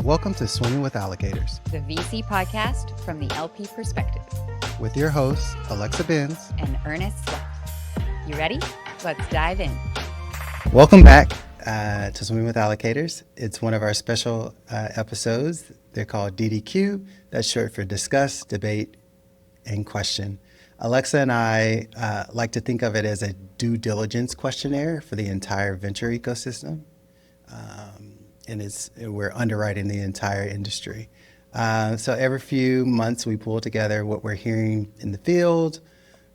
Welcome to Swimming with Allocators, the VC podcast from the LP perspective, with your hosts, Alexa Benz and Earnest Sweat. You ready? Let's dive in. Welcome back to Swimming with Allocators. It's one of our special episodes. They're called DDQ. That's short for discuss, debate, and question. Alexa and I like to think of it as a due diligence questionnaire for the entire venture ecosystem. And we're underwriting the entire industry. So every few months we pull together what we're hearing in the field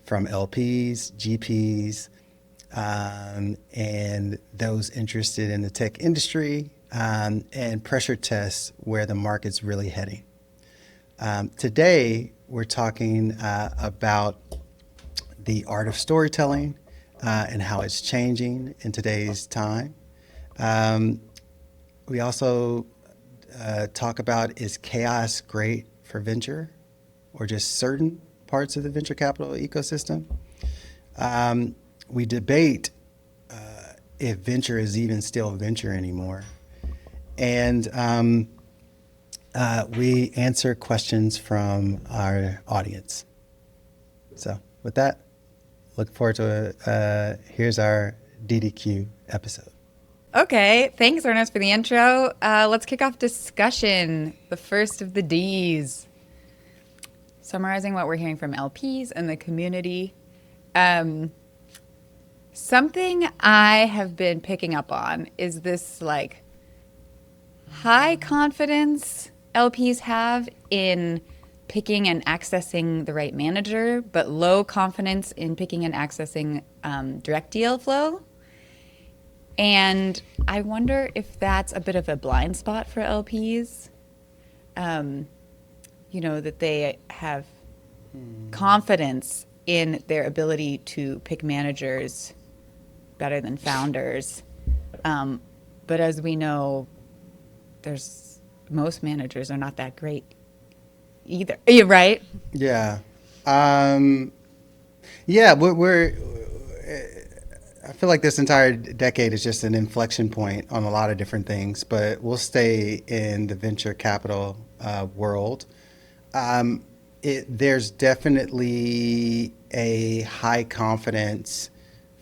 from LPs, GPs, and those interested in the tech industry, and pressure tests where the market's really heading. Today we're talking about the art of storytelling and how it's changing in today's time. We also talk about, is chaos great for venture or just certain parts of the venture capital ecosystem? We debate if venture is even still venture anymore. And we answer questions from our audience. So with that, look forward to here's our DDQ episode. Okay, thanks, Ernest, for the intro. Let's kick off discussion, the first of the Ds. Summarizing what we're hearing from LPs and the community. Something I have been picking up on is this like high confidence LPs have in picking and accessing the right manager, but low confidence in picking and accessing direct deal flow. And I wonder if that's a bit of a blind spot for LPs, that they have confidence in their ability to pick managers better than founders. But as we know, most managers are not that great either. You're right? Yeah. I feel like this entire decade is just an inflection point on a lot of different things, but we'll stay in the venture capital world. There's definitely a high confidence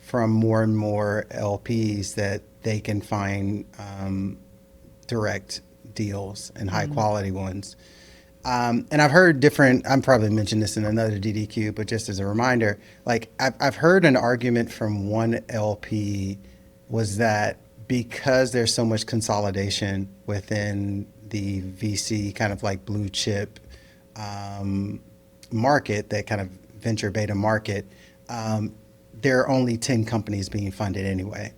from more and more LPs that they can find direct deals and high quality ones. And I've heard I'm probably mentioned this in another DDQ, but just as a reminder, like I've heard an argument from one LP was that because there's so much consolidation within the VC kind of like blue chip market, that kind of venture beta market, there are only 10 companies being funded anyway.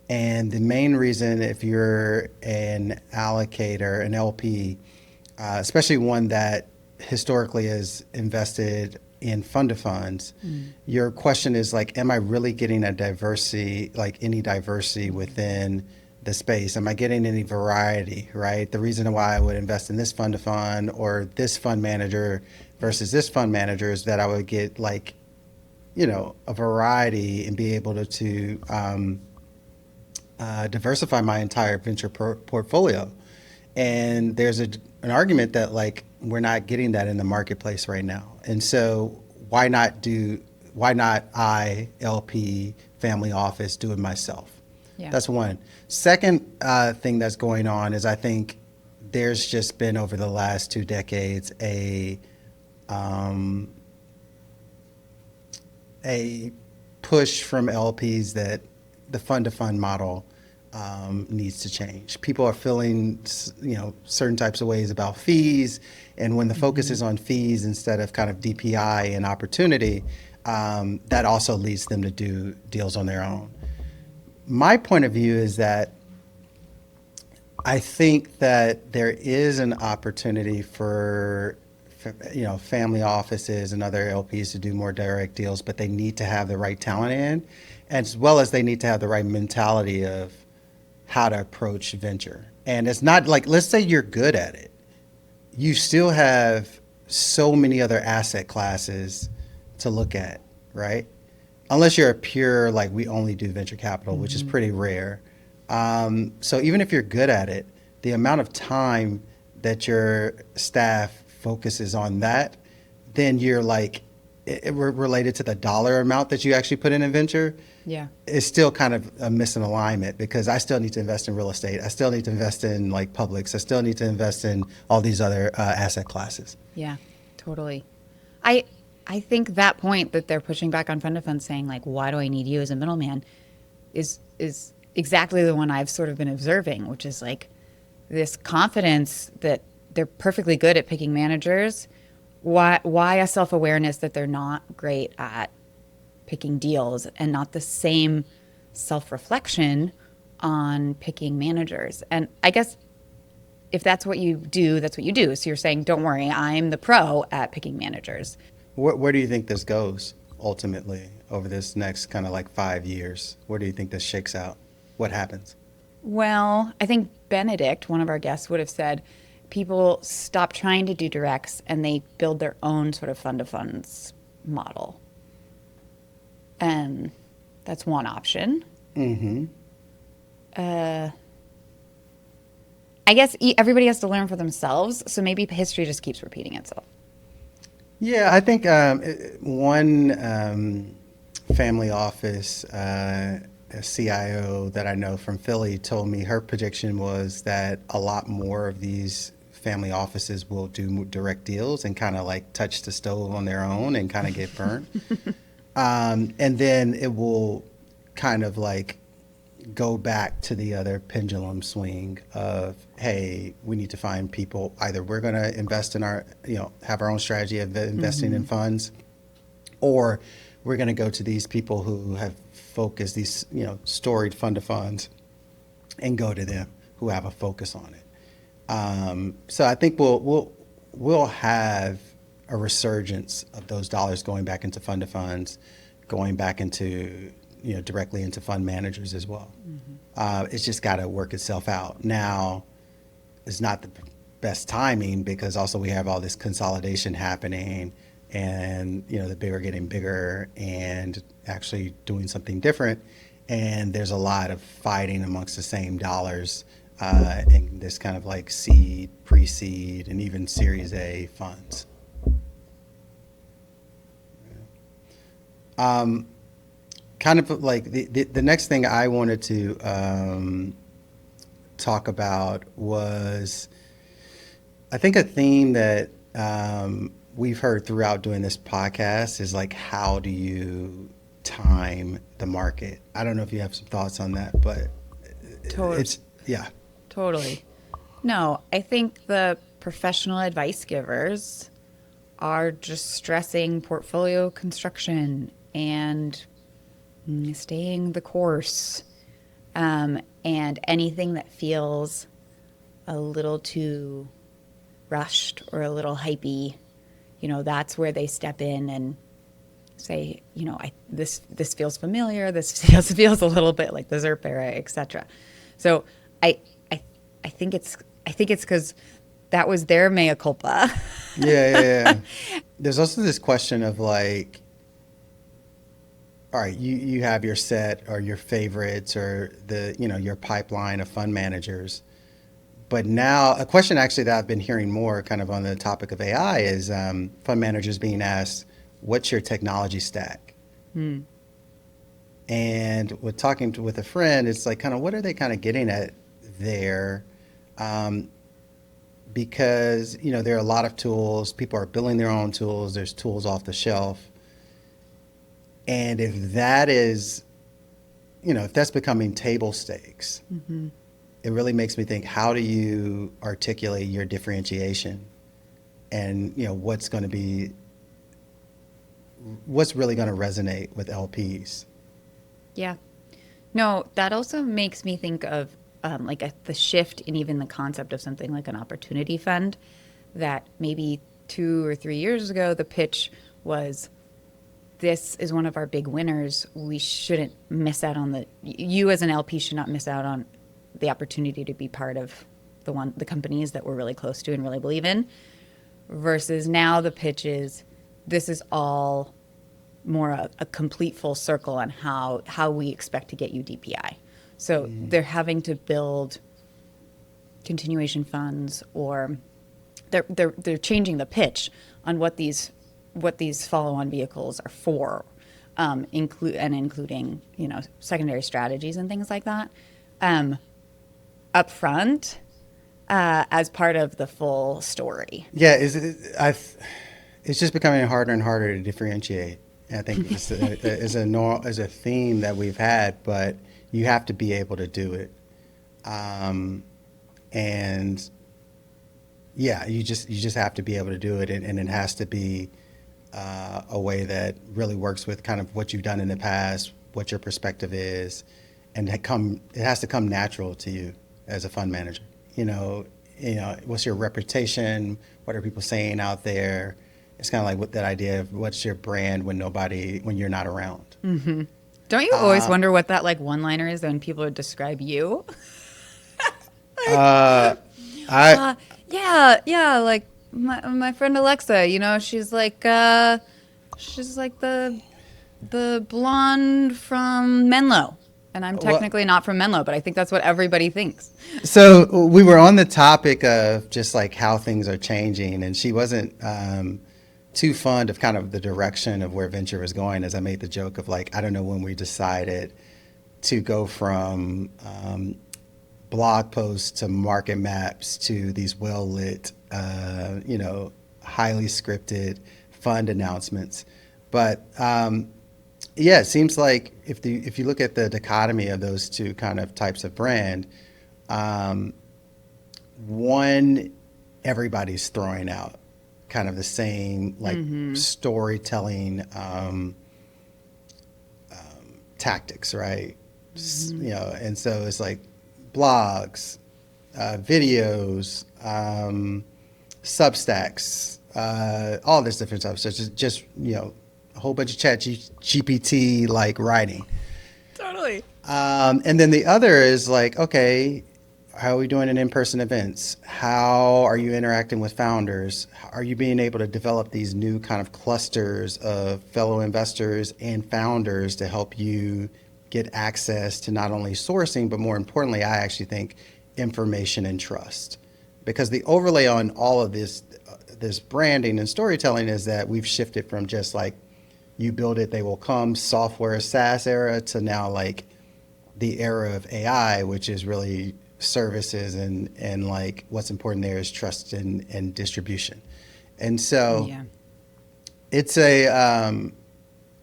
And the main reason, if you're an allocator, an LP, especially one that historically has invested in fund of funds, your question is like, am I really getting any diversity within the space? Am I getting any variety, right? The reason why I would invest in this fund of fund or this fund manager versus this fund manager is that I would get a variety and be able to diversify my entire venture portfolio. And there's an argument that we're not getting that in the marketplace right now. And so why not I, LP, family office, do it myself? Yeah. That's one. Second thing that's going on is I think there's just been over the last 2 decades a push from LPs that the fund-to-fund model needs to change. People are feeling, certain types of ways about fees, and when the focus is on fees instead of kind of DPI and opportunity, that also leads them to do deals on their own. My point of view is that I think that there is an opportunity for family offices and other LPs to do more direct deals, but they need to have the right talent in, as well as they need to have the right mentality of how to approach venture. And it's not like, let's say you're good at it, you still have so many other asset classes to look at, right? Unless you're a pure, we only do venture capital, which is pretty rare. So even if you're good at it, the amount of time that your staff focuses on that, then you're like, related to the dollar amount that you actually put in a venture, Yeah. it's still kind of a missing alignment because I still need to invest in real estate. I still need to invest in like Publix. I still need to invest in all these other asset classes. Yeah, totally. I think that point that they're pushing back on fund of funds saying like, why do I need you as a middleman is exactly the one I've sort of been observing, which is like this confidence that they're perfectly good at picking managers. Why a self-awareness that they're not great at picking deals and not the same self-reflection on picking managers. And I guess if that's what you do, that's what you do. So you're saying, don't worry, I'm the pro at picking managers. Where do you think this goes ultimately over this next kind of like 5 years? Where do you think this shakes out? What happens? Well, I think Benedict, one of our guests, would have said people stop trying to do directs and they build their own sort of fund of funds model. And that's one option. Mm-hmm. I guess everybody has to learn for themselves. So maybe history just keeps repeating itself. Yeah, I think one family office a CIO that I know from Philly told me her prediction was that a lot more of these family offices will do direct deals and kind of like touch the stove on their own and kind of get burnt. And then it will kind of like go back to the other pendulum swing of, hey, we need to find people. Either we're going to invest in have our own strategy of investing in funds, or we're going to go to these people who have focused these, storied fund of funds and go to them who have a focus on it. So I think we'll have a resurgence of those dollars going back into fund of funds, going back into directly into fund managers as well. It's just got to work itself out. Now, it's not the best timing because also we have all this consolidation happening, and the bigger getting bigger and actually doing something different. And there's a lot of fighting amongst the same dollars in this kind of like seed, pre-seed, and even Series A funds. Kind of like the next thing I wanted to talk about was, I think a theme that we've heard throughout doing this podcast is like, how do you time the market? I don't know if you have some thoughts on that, but yeah. Totally. No, I think the professional advice givers are just stressing portfolio construction and staying the course, and anything that feels a little too rushed or a little hypey, that's where they step in and say, this feels familiar, this feels a little bit like the ZERP era, etc. So I think it's because that was their mea culpa. Yeah. There's also this question of like, all right, you have your set or your favorites or your pipeline of fund managers. But now a question actually that I've been hearing more kind of on the topic of AI is fund managers being asked, what's your technology stack? And with talking with a friend, it's like kind of what are they kind of getting at there? Because, there are a lot of tools. People are building their own tools. There's tools off the shelf. And if that is, if that's becoming table stakes, it really makes me think, how do you articulate your differentiation and, what's really going to resonate with LPs? Yeah. No, that also makes me think of the shift in even the concept of something like an opportunity fund, that maybe 2 or 3 years ago, the pitch was, this is one of our big winners. We shouldn't miss out on you as an LP should not miss out on the opportunity to be part of the companies that we're really close to and really believe in, versus now the pitch is, this is all more a complete full circle on how we expect to get you DPI. So they're having to build continuation funds, or they're changing the pitch on what these follow-on vehicles are for, including secondary strategies and things like that, up front, as part of the full story. Yeah, it's just becoming harder and harder to differentiate. I think it's a theme that we've had, but you have to be able to do it. And yeah, you just have to be able to do it, and it has to be a way that really works with kind of what you've done in the past, what your perspective is, and it has to come natural to you as a fund manager. What's your reputation? What are people saying out there? It's kind of like that idea of what's your brand when you're not around. Mm-hmm. Don't you always wonder what that like one-liner is when people describe you? Yeah, like my friend Alexa, she's like the blonde from Menlo. And I'm technically not from Menlo, but I think that's what everybody thinks. So we were on the topic of just like how things are changing, and she wasn't too fond of kind of the direction of where venture was going, as I made the joke of like, I don't know when we decided to go from blog posts to market maps to these well-lit, highly scripted fund announcements. But yeah, it seems like if you look at the dichotomy of those two kind of types of brand, one, everybody's throwing out kind of the same like storytelling tactics, right? And so it's like blogs, videos, Substacks, all this different stuff. So it's just a whole bunch of GPT like writing. Totally. And then the other is like, okay, how are we doing in in-person events? How are you interacting with founders? Are you being able to develop these new kind of clusters of fellow investors and founders to help you get access to not only sourcing, but more importantly, I actually think information and trust? Because the overlay on all of this branding and storytelling is that we've shifted from just like, you build it, they will come, software SaaS era, to now like the era of AI, which is really services and like what's important there is trust and distribution. And so it's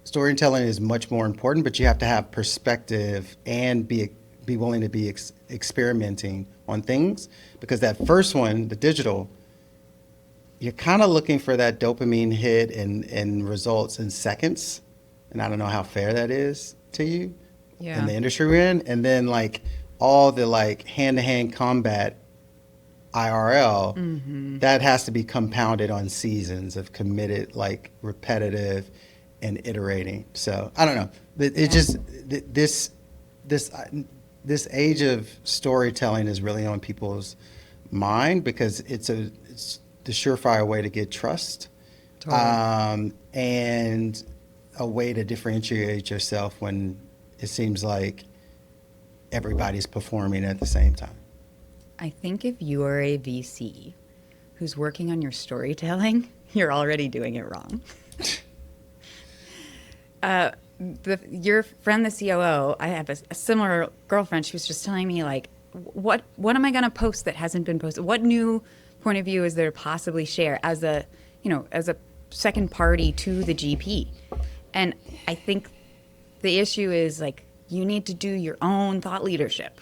storytelling is much more important, but you have to have perspective and be willing to be experimenting on things, because that first one, the digital, you're kind of looking for that dopamine hit and results in seconds. And I don't know how fair that is to you in the industry we're in. And then like all the like hand-to-hand combat IRL, that has to be compounded on seasons of committed, like repetitive and iterating. So I don't know. It just, this age of storytelling is really on people's mind, because it's the surefire way to get trust, and a way to differentiate yourself when it seems like everybody's performing at the same time. I think if you are a VC who's working on your storytelling, you're already doing it wrong. Your friend, the COO, I have a similar girlfriend. She was just telling me, like, what am I going to post that hasn't been posted? What new point of view is there to possibly share as a second party to the GP? And I think the issue is like, you need to do your own thought leadership.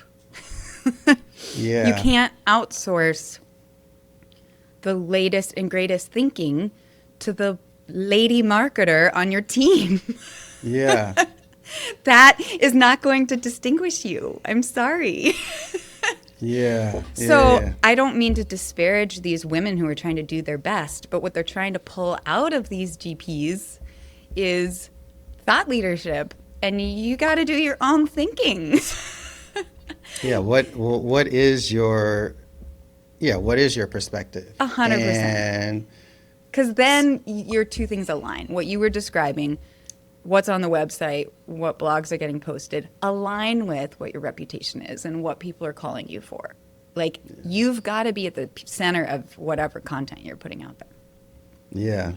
Yeah. You can't outsource the latest and greatest thinking to the lady marketer on your team. Yeah. That is not going to distinguish you. I'm sorry. Yeah. So I don't mean to disparage these women who are trying to do their best, but what they're trying to pull out of these GPs is thought leadership, and you got to do your own thinking. Yeah. What is your perspective? 100%. And because then your two things align. What you were describing, what's on the website, what blogs are getting posted, align with what your reputation is and what people are calling you for. Like, you've got to be at the center of whatever content you're putting out there. Yeah.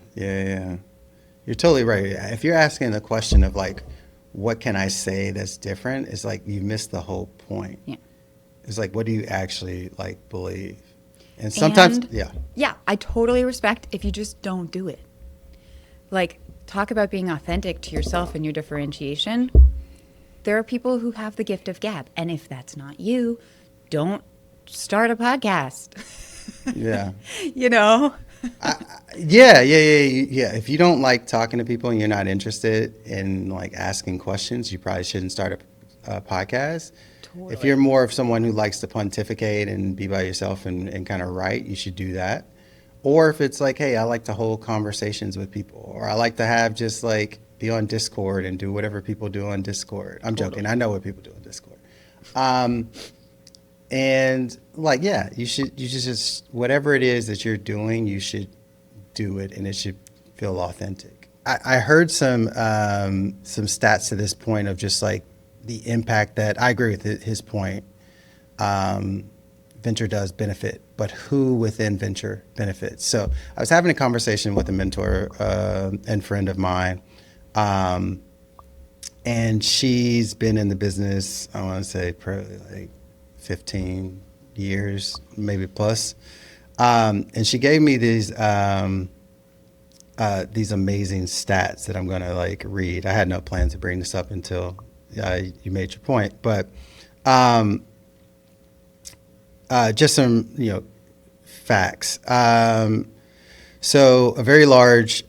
You're totally right. If you're asking the question of like, what can I say that's different? It's like you missed the whole point. Yeah. It's like, what do you actually like believe? And sometimes, And, yeah, I totally respect if you just don't do it. Like, talk about being authentic to yourself and your differentiation. There are people who have the gift of gab. And if that's not you, don't start a podcast. Yeah. You know? Yeah. If you don't like talking to people and you're not interested in like asking questions, you probably shouldn't start a podcast. Totally. If you're more of someone who likes to pontificate and be by yourself and kind of write, you should do that. Or if it's like, hey, I like to hold conversations with people, or I like to have just like be on Discord and do whatever people do on Discord. I'm joking. I know what people do on Discord. And like, yeah, you should just, whatever it is that you're doing, you should do it and it should feel authentic. I heard some stats to this point of just like the impact that I agree with his point. Venture does benefit, but who within venture benefits? So I was having a conversation with a mentor and friend of mine, and she's been in the business, I want to say probably like 15 years, maybe plus. And she gave me these amazing stats that I'm going to like read. I had no plan to bring this up until you made your point, but just some, facts. So a very large,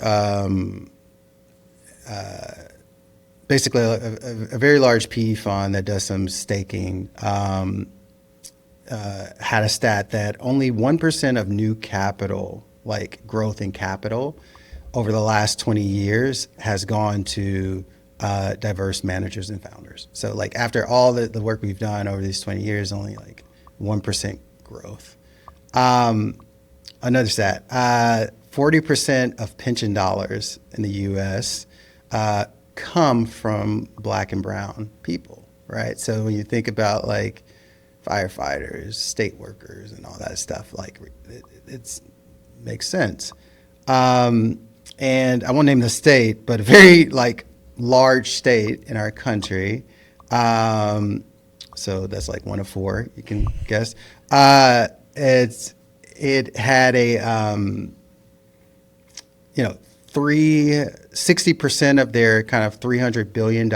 basically a very large PE fund that does some staking had a stat that only 1% of new capital, like growth in capital, over the last 20 years has gone to diverse managers and founders. So like after all the work we've done over these 20 years, only like 1% growth. Another stat, 40% of pension dollars in the U.S. Come from Black and brown people, right? So when you think about like firefighters, state workers, and all that stuff, like it makes sense. And I won't name the state, but a very like large state in our country. So that's like one of four, you can guess. It had a 60% of their kind of $300 billion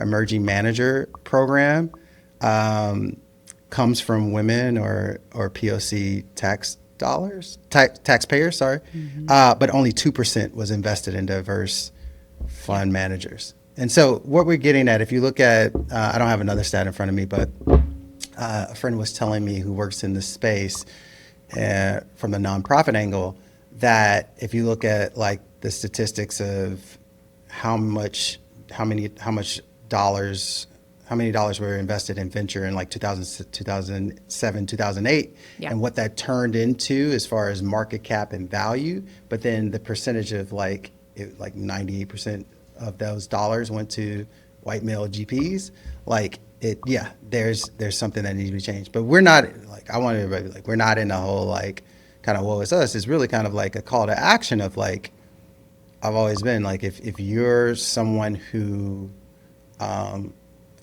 emerging manager program comes from women or POC taxpayers, sorry. But only 2% was invested in diverse fund managers. And so what we're getting at, if you look at, I don't have another stat in front of me, but a friend was telling me who works in this space from the nonprofit angle, that if you look at like the statistics of how many dollars were invested in venture in like 2007, 2008, and what that turned into as far as market cap and value, but then the percentage of like 98% of those dollars went to white male GPs, there's something that needs to be changed. But we're not like, I want everybody to be like, we're not in the whole like kind of woe is us. It's really kind of like a call to action of like, I've always been like, if you're someone who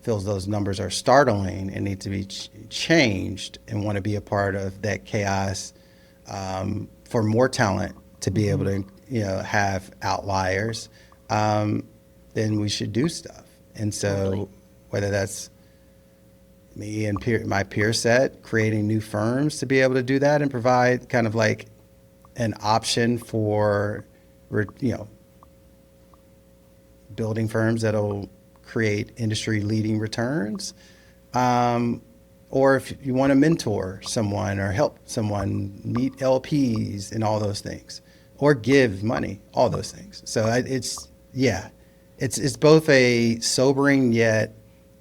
feels those numbers are startling and need to be changed and want to be a part of that chaos for more talent to be able to have outliers, then we should do stuff. And so whether that's me and my peer set creating new firms to be able to do that and provide kind of like an option for building firms that'll create industry leading returns, or if you want to mentor someone or help someone meet LPs and all those things, or give money, all those things. So it's both a sobering yet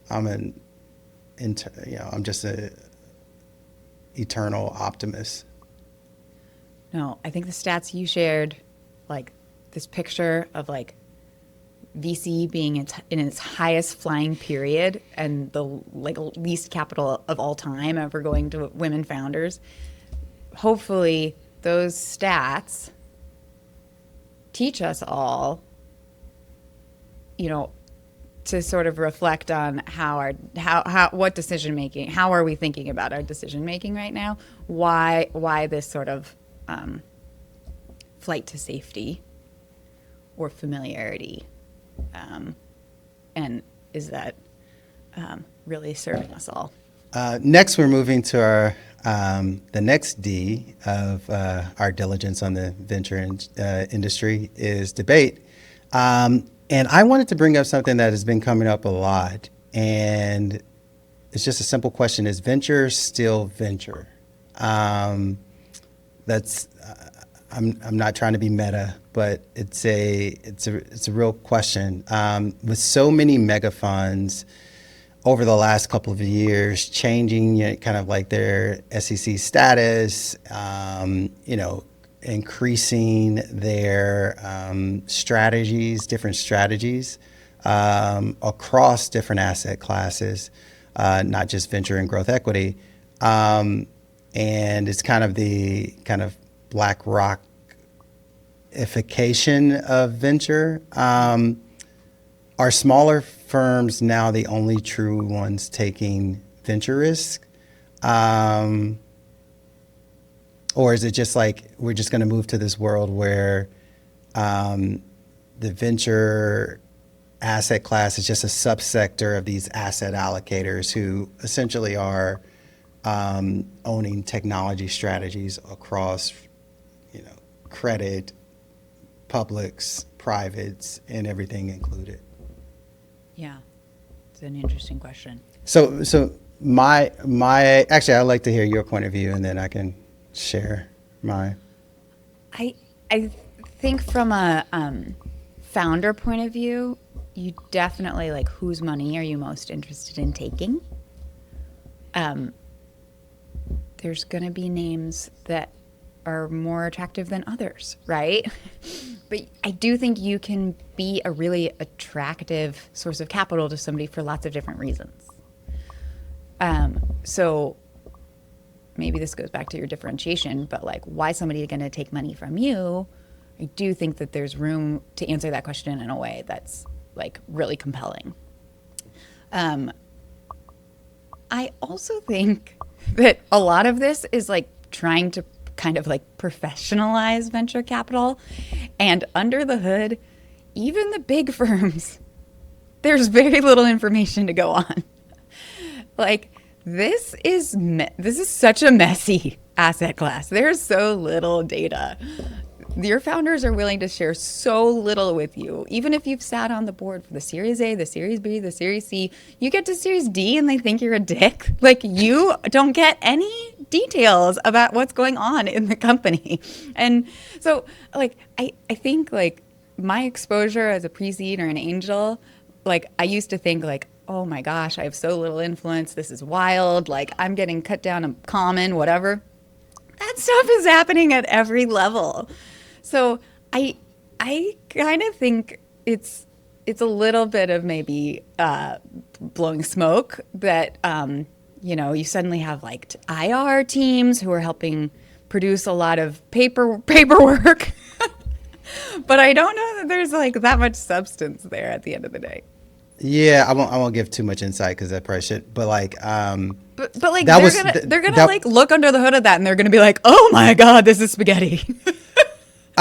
I'm just a eternal optimist. No, I think the stats you shared, like this picture of like VC being in its highest flying period and the like least capital of all time ever going to women founders. Hopefully those stats teach us all, to sort of reflect on how what decision making, how are we thinking about our decision making right now? Why this sort of flight to safety or familiarity, and is that really serving us all? Next, we're moving to our the next D of our diligence on the venture industry is debate. And I wanted to bring up something that has been coming up a lot, and it's just a simple question: is venture still venture? That's I'm not trying to be meta, but it's a real question. With so many mega funds over the last couple of years changing, kind of like their SEC status, increasing their different strategies across different asset classes, not just venture and growth equity. And it's kind of the Black Rockification of venture. Are smaller firms now the only true ones taking venture risk? Or is it just like we're just going to move to this world where the venture asset class is just a subsector of these asset allocators who essentially are owning technology strategies across, credit, publics, privates, and everything included? Yeah, it's an interesting question. So my actually, I'd like to hear your point of view, and then I can share mine. I think from a founder point of view, you definitely like whose money are you most interested in taking. There's going to be names that are more attractive than others, right? But I do think you can be a really attractive source of capital to somebody for lots of different reasons. So maybe this goes back to your differentiation, but like why somebody is going to take money from you, I do think that there's room to answer that question in a way that's like really compelling. I also think that a lot of this is like trying to kind of like professionalize venture capital, and under the hood, even the big firms, there's very little information to go on. Like this is such a messy asset class. There's so little data. Your founders are willing to share so little with you. Even if you've sat on the board for the Series A, the Series B, the Series C, you get to Series D and they think you're a dick. Like you don't get any details about what's going on in the company. And so like, I think like my exposure as a pre-seed or an angel, like I used to think like, oh my gosh, I have so little influence. This is wild. Like I'm getting cut down a common, whatever. That stuff is happening at every level. So I kind of think it's a little bit of maybe blowing smoke that you suddenly have like IR teams who are helping produce a lot of paperwork, but I don't know that there's like that much substance there at the end of the day. Yeah, I won't give too much insight because I probably should. But like, but like they're gonna like look under the hood of that and they're gonna be like, oh my god, this is spaghetti.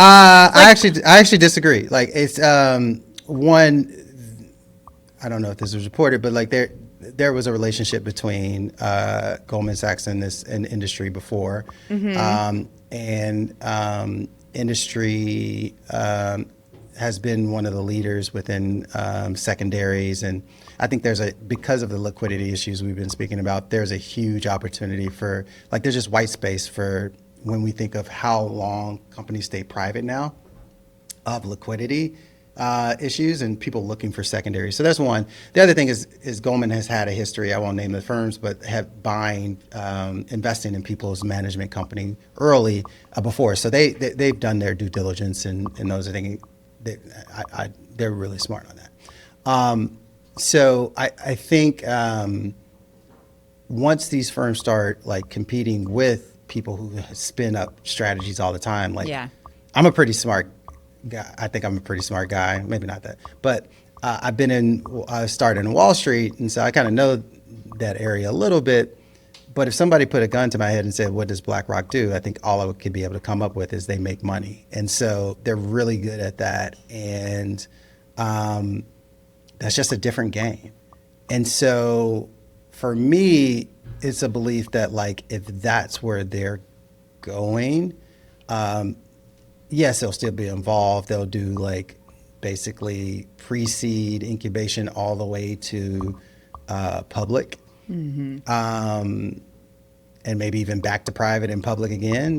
I actually disagree. Like it's one. I don't know if this was reported, but like there was a relationship between Goldman Sachs and this industry before, and industry has been one of the leaders within secondaries, and I think because of the liquidity issues we've been speaking about, there's a huge opportunity for like there's just white space for when we think of how long companies stay private now of liquidity issues and people looking for secondaries. So that's one. The other thing is Goldman has had a history, I won't name the firms, but have investing in people's management company early before. So they've done their due diligence and those are things. they're really smart on that. So I think once these firms start like competing with people who spin up strategies all the time, like Yeah. I'm a pretty smart guy. I think I'm a pretty smart guy. Maybe not that, but I started in Wall Street, and so I kind of know that area a little bit. But if somebody put a gun to my head and said, "What does BlackRock do?" I think all I could be able to come up with is they make money, and so they're really good at that, and that's just a different game. And so for me, it's a belief that like if that's where they're going, yes, they'll still be involved. They'll do like basically pre-seed incubation all the way to public, and maybe even back to private and public again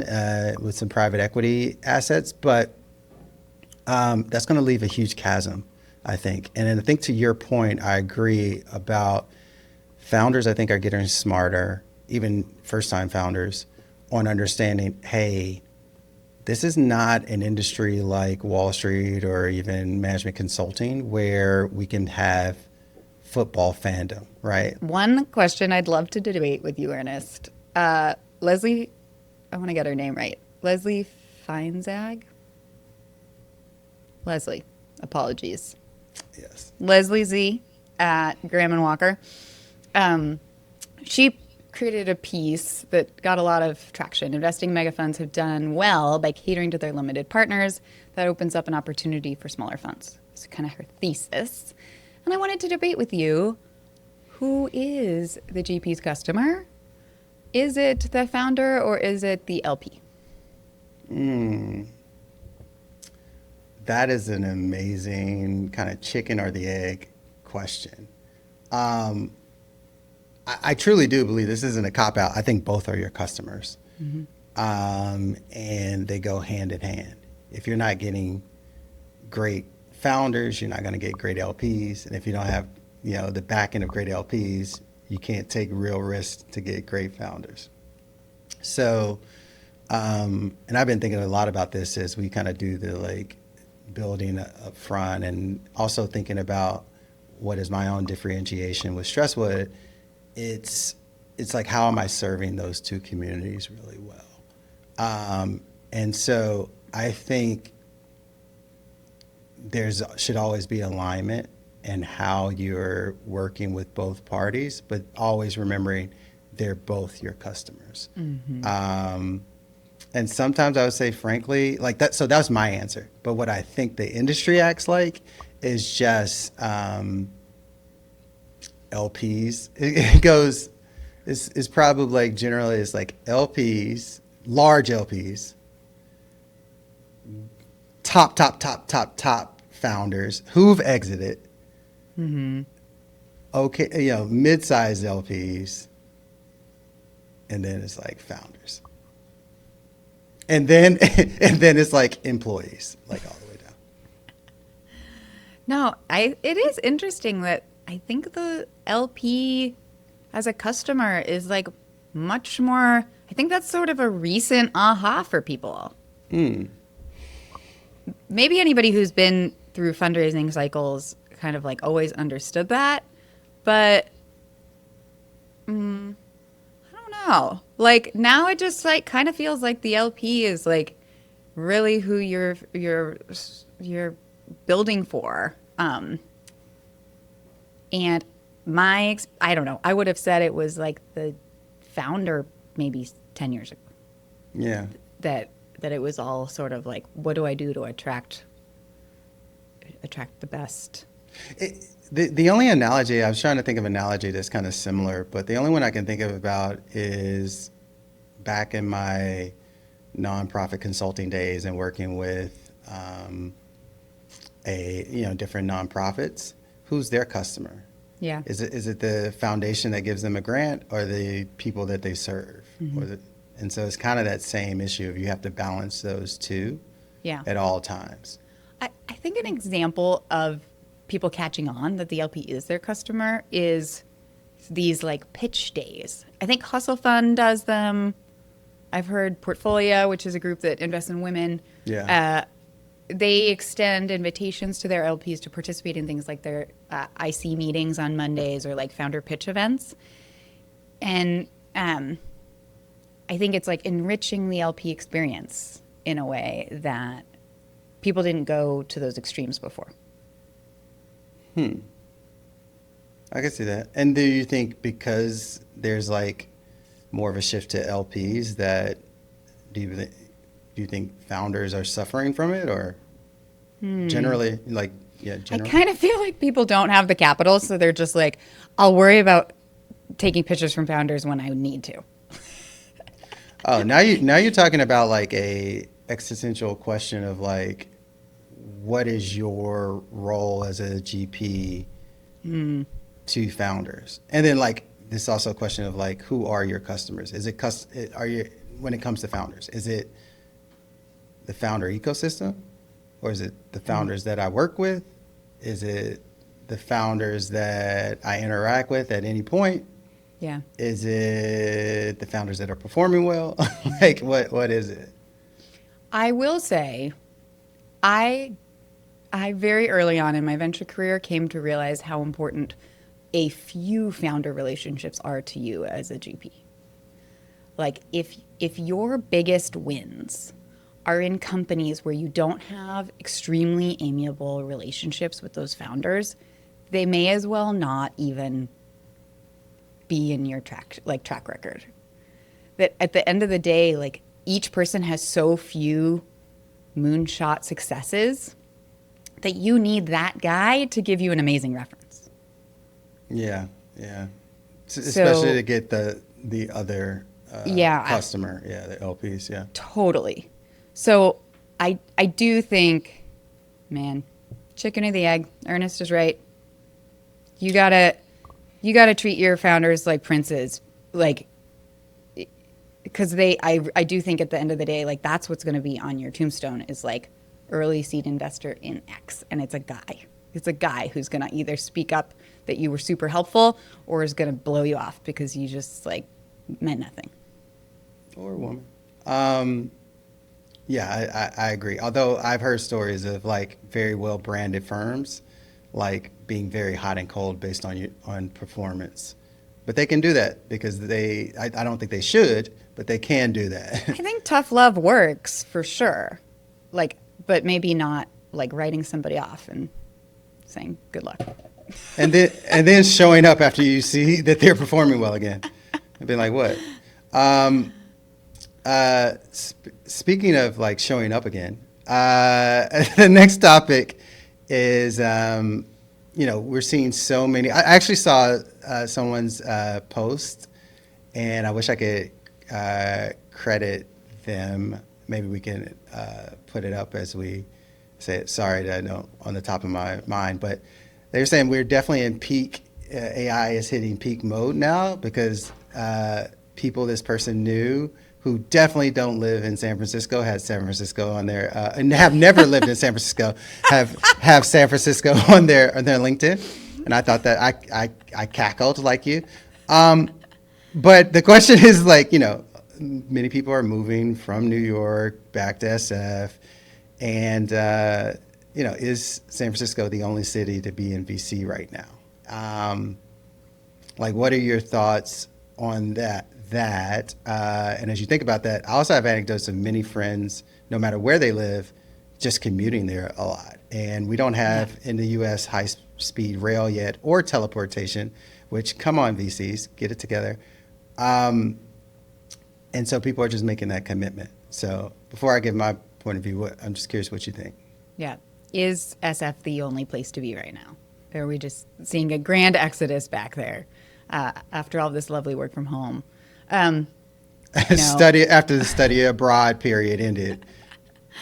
with some private equity assets. But that's going to leave a huge chasm, I think. And I think to your point, I agree about founders. I think are getting smarter, even first-time founders, on understanding, hey, this is not an industry like Wall Street or even management consulting where we can have football fandom, right? One question I'd love to debate with you, Ernest. Leslie, I want to get her name right. Leslie Feinzag? Leslie, apologies. Yes. Leslie Z at Graham and Walker. She created a piece that got a lot of traction. Investing mega funds have done well by catering to their limited partners. That opens up an opportunity for smaller funds. It's kind of her thesis. And I wanted to debate with you, who is the GP's customer? Is it the founder or is it the LP? That is an amazing kind of chicken or the egg question. I truly do believe this isn't a cop-out. I think both are your customers. And they go hand in hand. If you're not getting great founders, you're not going to get great LPs. And if you don't have, the back end of great LPs, you can't take real risks to get great founders. So, and I've been thinking a lot about this as we kind of do the like building up front, and also thinking about what is my own differentiation with Stresswood. It's like, how am I serving those two communities really well? And so I think should always be alignment in how you're working with both parties, but always remembering they're both your customers. And sometimes I would say, frankly, like that. So that's my answer. But what I think the industry acts like is just LPs. It goes, is probably like generally it's like LPs, large LPs, top founders who've exited. Okay, mid-sized LPs, and then it's like founders. And then it's like employees, like all the way down. No, it is interesting that I think the LP as a customer is like much more, I think that's sort of a recent aha for people. Maybe anybody who's been through fundraising cycles kind of like always understood that, but I don't know. Like now it just like kind of feels like the LP is like really who you're building for. And I don't know. I would have said it was like the founder maybe 10 years ago. Yeah. That it was all sort of like, what do I do to attract the best? The only analogy, I was trying to think of an analogy that's kind of similar, but the only one I can think of about is back in my nonprofit consulting days and working with different nonprofits. Who's their customer? Yeah. Is it the foundation that gives them a grant, or the people that they serve? And so it's kind of that same issue of you have to balance those two at all times. I think an example of people catching on that the LP is their customer is these like pitch days. I think Hustle Fund does them. I've heard Portfolio, which is a group that invests in women, they extend invitations to their LPs to participate in things like their IC meetings on Mondays or like founder pitch events. And I think it's like enriching the LP experience in a way that people didn't go to those extremes before. I can see that. And do you think because there's like more of a shift to LPs that do you think founders are suffering from it, or generally I generally? kind of feel like people don't have the capital, so they're just like, I'll worry about taking pictures from founders when I need to. Oh, now you're talking about like a existential question of like, what is your role as a GP to founders? And then like this is also a question of like, who are your customers? Is it are you, when it comes to founders, is it the founder ecosystem, or is it the founders that I work with? Is it the founders that I interact with at any point? Yeah. Is it the founders that are performing well? Like, what is it? I will say, I very early on in my venture career came to realize how important a few founder relationships are to you as a GP. Like if your biggest wins are in companies where you don't have extremely amiable relationships with those founders, they may as well not even be in your track record. That at the end of the day, like each person has so few moonshot successes that you need that guy to give you an amazing reference. Yeah. Especially to get the other customer, the LPs, yeah. Totally. So I do think, man, chicken or the egg. Ernest is right. You gotta treat your founders like princes, like, because I do think at the end of the day, like that's what's going to be on your tombstone is like early seed investor in X, and it's a guy. It's a guy who's going to either speak up that you were super helpful or is going to blow you off because you just like meant nothing. Or a woman. Yeah, I agree. Although I've heard stories of like very well branded firms, like being very hot and cold based on performance. But they can do that because I don't think they should, but they can do that. I think tough love works for sure. Like, but maybe not like writing somebody off and saying good luck. And then showing up after you see that they're performing well again. And being like, what? Speaking of like showing up again, the next topic is, we're seeing so many. I actually saw someone's post, and I wish I could credit them. Maybe we can put it up as we say it. Sorry that I know on the top of my mind, but they're saying we're definitely in peak. AI is hitting peak mode now because people this person knew who definitely don't live in San Francisco had San Francisco on their and have never lived in San Francisco have San Francisco on their LinkedIn, and I thought that I cackled like you, but the question is like many people are moving from New York back to SF, and is San Francisco the only city to be in VC right now? Like, what are your thoughts on that? And as you think about that, I also have anecdotes of many friends, no matter where they live, just commuting there a lot. And we don't have in the U.S. high-speed rail yet or teleportation, which, come on, VCs, get it together. And so people are just making that commitment. So before I give my point of view, I'm just curious what you think. Yeah. Is SF the only place to be right now? Or are we just seeing a grand exodus back there after all this lovely work from home? Study after the study abroad period ended,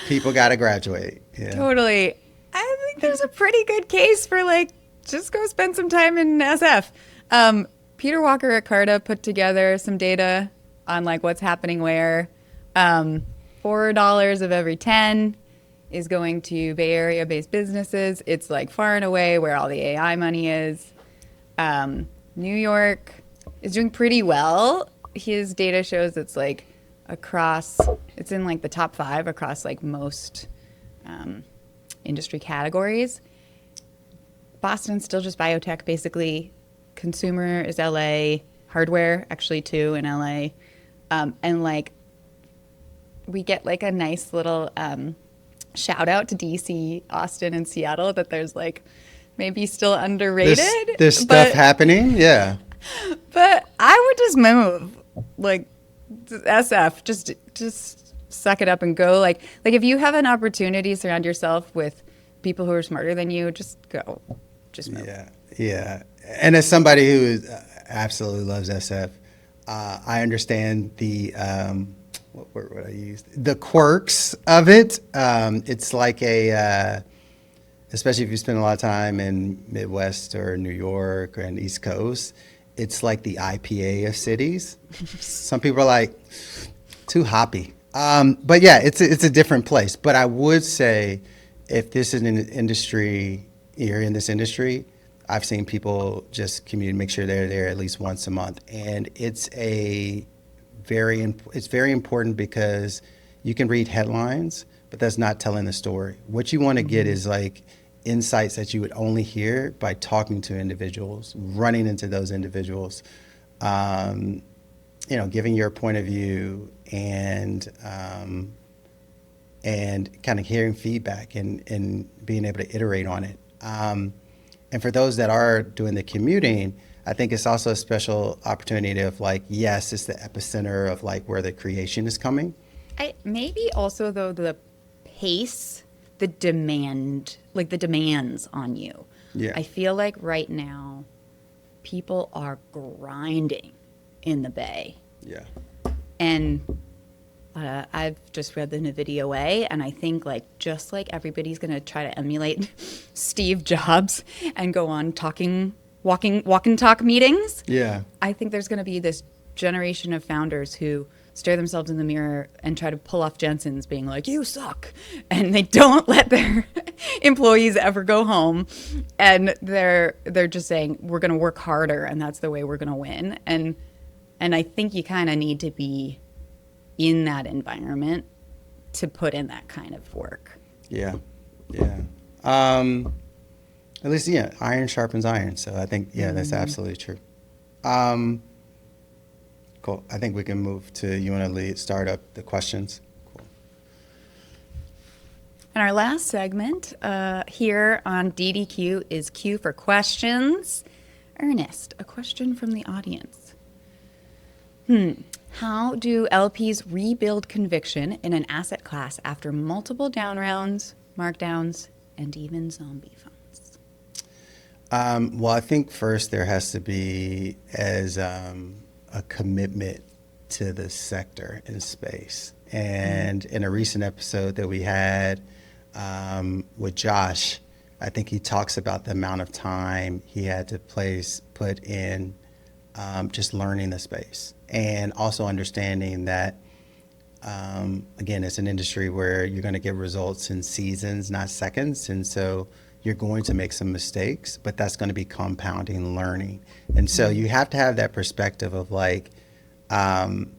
people got to graduate. Yeah. Totally. I think there's a pretty good case for like just go spend some time in SF. Peter Walker at Carta put together some data on like what's happening where. $4 of every 10 is going to Bay Area based businesses. It's like far and away where all the AI money is. New York is doing pretty well. His data shows it's like it's in like the top 5 across like most industry categories. Boston's still just biotech, basically. Consumer is LA, hardware actually too in LA. And like we get like a nice little shout out to DC, Austin, and Seattle that there's like maybe still underrated. There's stuff happening, yeah. But I would just move, like SF, just suck it up and go. Like if you have an opportunity, surround yourself with people who are smarter than you. Just go, just move. Yeah. And as somebody who absolutely loves SF, I understand the what word would I use? The quirks of it. It's like especially if you spend a lot of time in Midwest or New York or in East Coast, it's like the IPA of cities. Some people are like, too hoppy. But yeah, it's a different place. But I would say if this is an industry, you're in this industry, I've seen people just commute, make sure they're there at least once a month. And it's very important because you can read headlines, but that's not telling the story. What you want to get is like insights that you would only hear by talking to individuals, running into those individuals, giving your point of view and kind of hearing feedback and being able to iterate on it. And for those that are doing the commuting, I think it's also a special opportunity of like, yes, it's the epicenter of like where the creation is coming. Maybe also though the pace, the demands on you. Yeah. I feel like right now people are grinding in the Bay. Yeah. And I've just read the NVIDIA way, and I think just like everybody's going to try to emulate Steve Jobs and go on walk and talk meetings. Yeah. I think there's going to be this generation of founders who stare themselves in the mirror and try to pull off Jensen's being like, you suck. And they don't let their employees ever go home. And they're just saying, we're going to work harder, and that's the way we're going to win. And I think you kind of need to be in that environment to put in that kind of work. Yeah. At least, iron sharpens iron. So I think, that's absolutely true. Cool. I think we can move to, you want to start up the questions? Cool. And our last segment here on DDQ is Q for questions. Ernest, a question from the audience. How do LPs rebuild conviction in an asset class after multiple down rounds, markdowns, and even zombie funds? Well, I think first there has to be a commitment to the sector and space. And in a recent episode that we had with Josh, I think he talks about the amount of time he had to put in just learning the space. And also understanding that, again, it's an industry where you're going to get results in seasons, not seconds. And so you're going to make some mistakes, but that's going to be compounding learning. And so you have to have that perspective of like, I've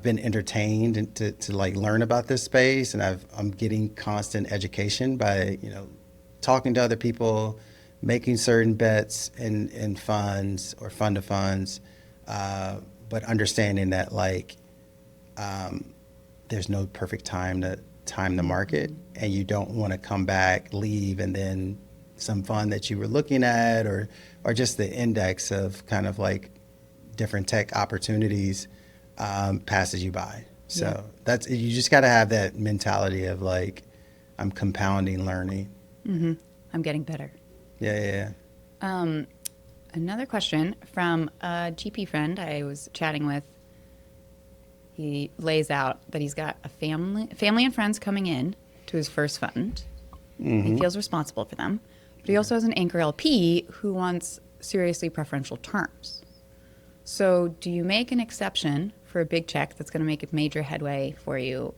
been entertained to like learn about this space, and I'm getting constant education by, talking to other people, making certain bets in funds or fund of funds, but understanding that there's no perfect time to time the market, and you don't want to come back, leave, and then some fund that you were looking at or just the index of kind of like different tech opportunities passes you by. So that's, you just got to have that mentality of like, I'm compounding learning. Mm-hmm. I'm getting better. Yeah. Another question from a GP friend I was chatting with. He lays out that he's got a family and friends coming in to his first fund. Mm-hmm. He feels responsible for them. But he also has an anchor LP who wants seriously preferential terms. So do you make an exception for a big check that's going to make a major headway for you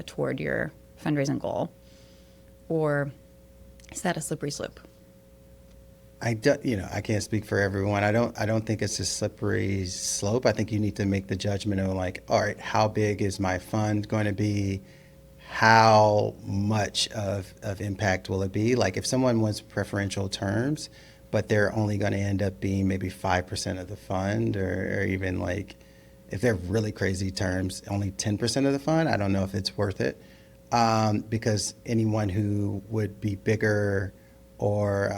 toward your fundraising goal? Or is that a slippery slope? I can't speak for everyone. I don't think it's a slippery slope. I think you need to make the judgment of like, all right, how big is my fund going to be? how much of impact will it be? Like if someone wants preferential terms, but they're only going to end up being maybe 5% of the fund, or even like if they're really crazy terms, only 10% of the fund, I don't know if it's worth it. Because anyone who would be bigger or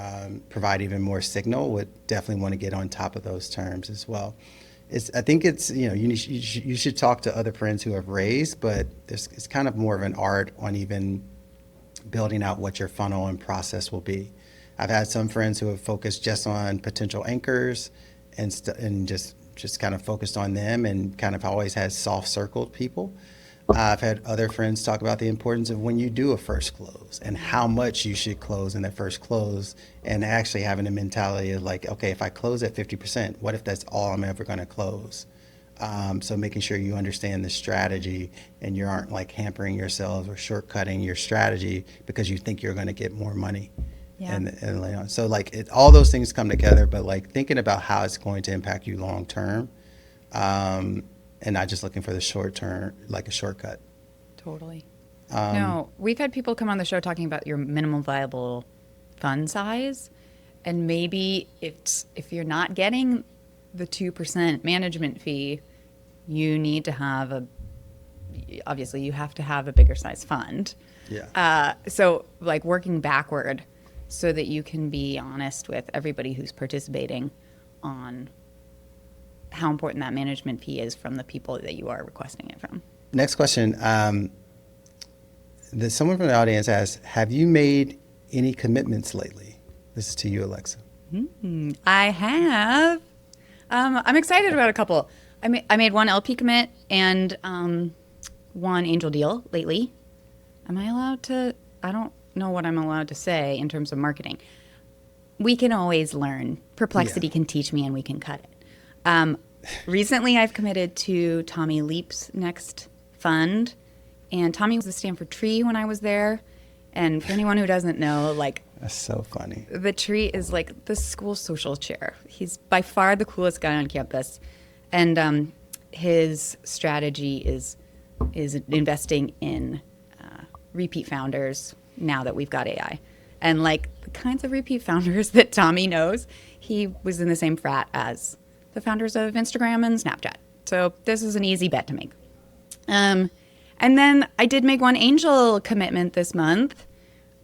provide even more signal would definitely want to get on top of those terms as well. I think it's, you should talk to other friends who have raised, but it's kind of more of an art on even building out what your funnel and process will be. I've had some friends who have focused just on potential anchors and just kind of focused on them and kind of always had soft circled people. I've had other friends talk about the importance of when you do a first close and how much you should close in that first close, and actually having a mentality of like, okay, if I close at 50%, what if that's all I'm ever going to close? So making sure you understand the strategy and you aren't like hampering yourselves or shortcutting your strategy because you think you're going to get more money. Yeah. And lay on. So like all those things come together, but like thinking about how it's going to impact you long term. And not just looking for the short term, like a shortcut. Totally. No, we've had people come on the show talking about your minimum viable fund size. And maybe if you're not getting the 2% management fee, you need to have obviously you have to have a bigger size fund. Yeah. So like working backward so that you can be honest with everybody who's participating on how important that management fee is from the people that you are requesting it from. Next question. Someone from the audience asks, have you made any commitments lately? This is to you, Alexa. I have. I'm excited about a couple. I made one LP commit and one angel deal lately. Am I allowed to? I don't know what I'm allowed to say in terms of marketing. We can always learn. Perplexity can teach me and we can cut it. Recently, I've committed to Tommy Leap's next fund, and Tommy was the Stanford tree when I was there. And for anyone who doesn't know, like, That's so funny. the tree is like the school social chair. He's by far the coolest guy on campus, and his strategy is investing in repeat founders now that we've got AI. And like the kinds of repeat founders that Tommy knows, he was in the same frat as the founders of Instagram and Snapchat. So this is an easy bet to make. And then I did make one angel commitment this month,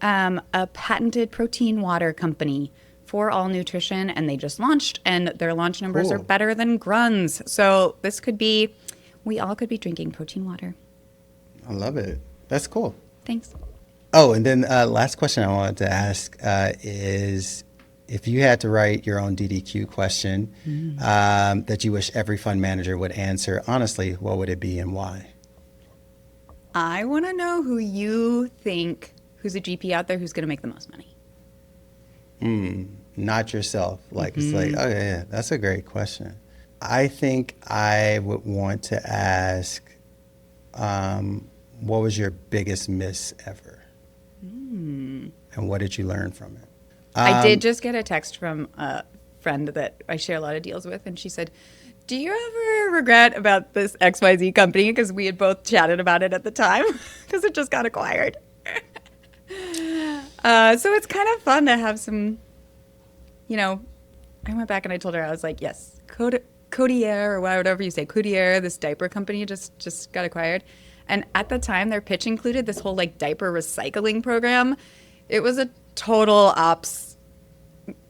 a patented protein water company for all nutrition, and they just launched, and their launch numbers are Cool. better than Grun's. So this could be, we all could be drinking protein water. I love it. That's cool. Thanks. Oh, and then last question I wanted to ask is, if you had to write your own DDQ question that you wish every fund manager would answer, honestly, what would it be and why? I want to know who you think, who's a GP out there who's going to make the most money. Not yourself. Like, it's like, oh, yeah, that's a great question. I think I would want to ask, what was your biggest miss ever? And what did you learn from it? I did just get a text from a friend that I share a lot of deals with, and she said, do you ever regret about this XYZ company? Because we had both chatted about it at the time, because it just got acquired. So it's kind of fun to have some, I went back and I told her, I was like, yes, Codier, or whatever you say, Codier, this diaper company just got acquired. And at the time, their pitch included this whole like diaper recycling program. It was a total ops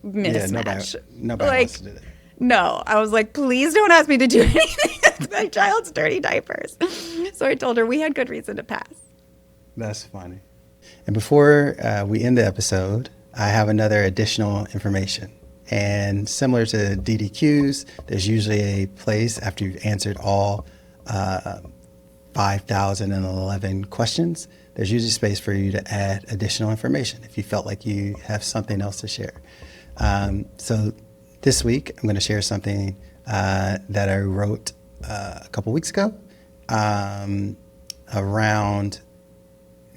mismatch. Nobody wants to do that. No, I was like, please don't ask me to do anything with my child's dirty diapers. So I told her we had good reason to pass. That's funny. And before we end the episode, I have another additional information. And similar to DDQs, there's usually a place after you've answered all 5,011 questions. There's usually space for you to add additional information if you felt like you have something else to share. So this week, I'm going to share something that I wrote a couple weeks ago around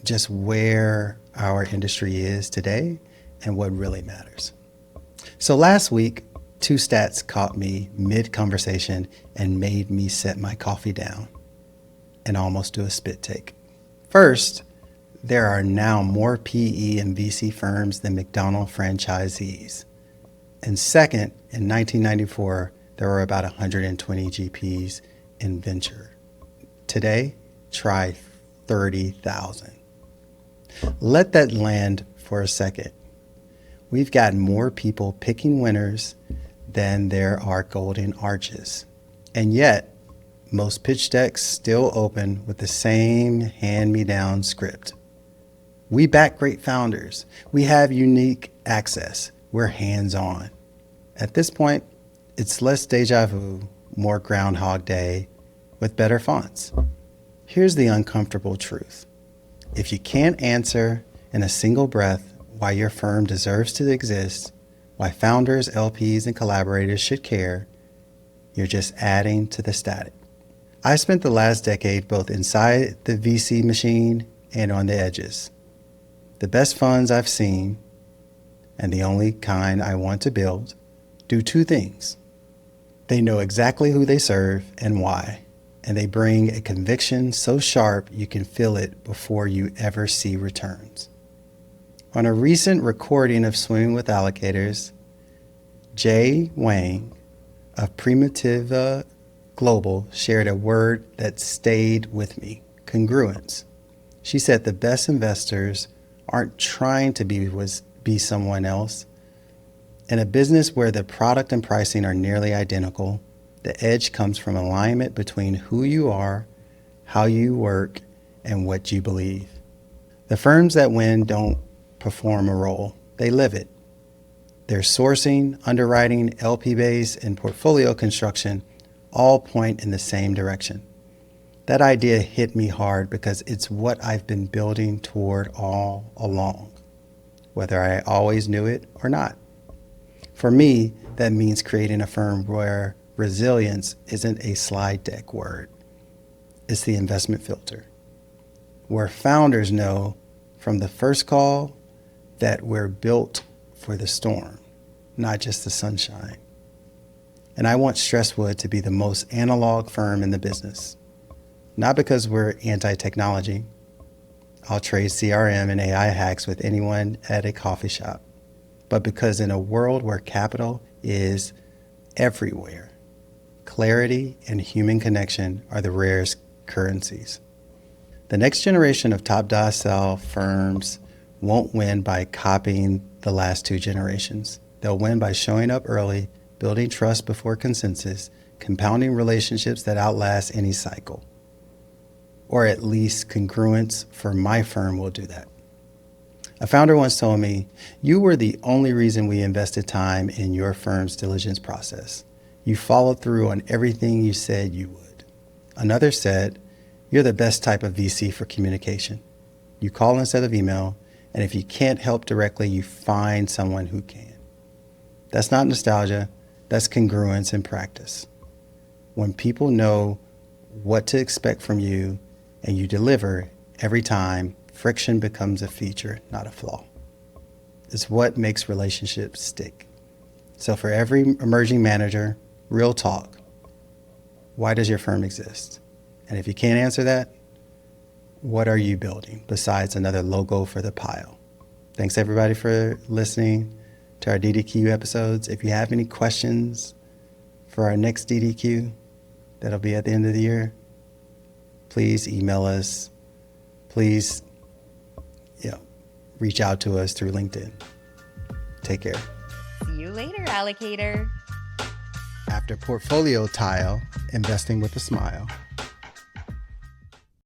just where our industry is today and what really matters. So last week, two stats caught me mid-conversation and made me set my coffee down and almost do a spit take. First, there are now more PE and VC firms than McDonald's franchisees. And second, in 1994, there were about 120 GPs in venture. Today, try 30,000. Let that land for a second. We've got more people picking winners than there are golden arches. And yet, most pitch decks still open with the same hand-me-down script. We back great founders. We have unique access. We're hands-on. At this point, it's less deja vu, more Groundhog Day, with better fonts. Here's the uncomfortable truth. If you can't answer in a single breath why your firm deserves to exist, why founders, LPs, and collaborators should care, you're just adding to the static. I spent the last decade both inside the VC machine and on the edges. The best funds I've seen, and the only kind I want to build, do two things. They know exactly who they serve and why, and they bring a conviction so sharp you can feel it before you ever see returns. On a recent recording of Swimming with Allocators, Jay Wang of Primitiva Global shared a word that stayed with me, congruence. She said the best investors aren't trying to be someone else. In a business where the product and pricing are nearly identical, the edge comes from alignment between who you are, how you work, and what you believe. The firms that win don't perform a role, they live it. Their sourcing, underwriting, LP base, and portfolio construction all point in the same direction. That idea hit me hard because it's what I've been building toward all along, whether I always knew it or not. For me, that means creating a firm where resilience isn't a slide deck word. It's the investment filter, where founders know from the first call that we're built for the storm, not just the sunshine. And I want Stresswood to be the most analog firm in the business, not because we're anti-technology. I'll trade CRM and AI hacks with anyone at a coffee shop, but because in a world where capital is everywhere, clarity and human connection are the rarest currencies. The next generation of top decile firms won't win by copying the last two generations. They'll win by showing up early, building trust before consensus, compounding relationships that outlast any cycle. Or at least congruence for my firm will do that. A founder once told me, "You were the only reason we invested time in your firm's diligence process. You followed through on everything you said you would." Another said, "You're the best type of VC for communication. You call instead of email, and if you can't help directly, you find someone who can." That's not nostalgia, that's congruence in practice. When people know what to expect from you and you deliver every time, friction becomes a feature, not a flaw. It's what makes relationships stick. So for every emerging manager, real talk, why does your firm exist? And if you can't answer that, what are you building besides another logo for the pile? Thanks everybody for listening to our DDQ episodes. If you have any questions for our next DDQ, that'll be at the end of the year, please email us. Please, reach out to us through LinkedIn. Take care. See you later, allocator. After Portfolio Tile, Investing with a Smile.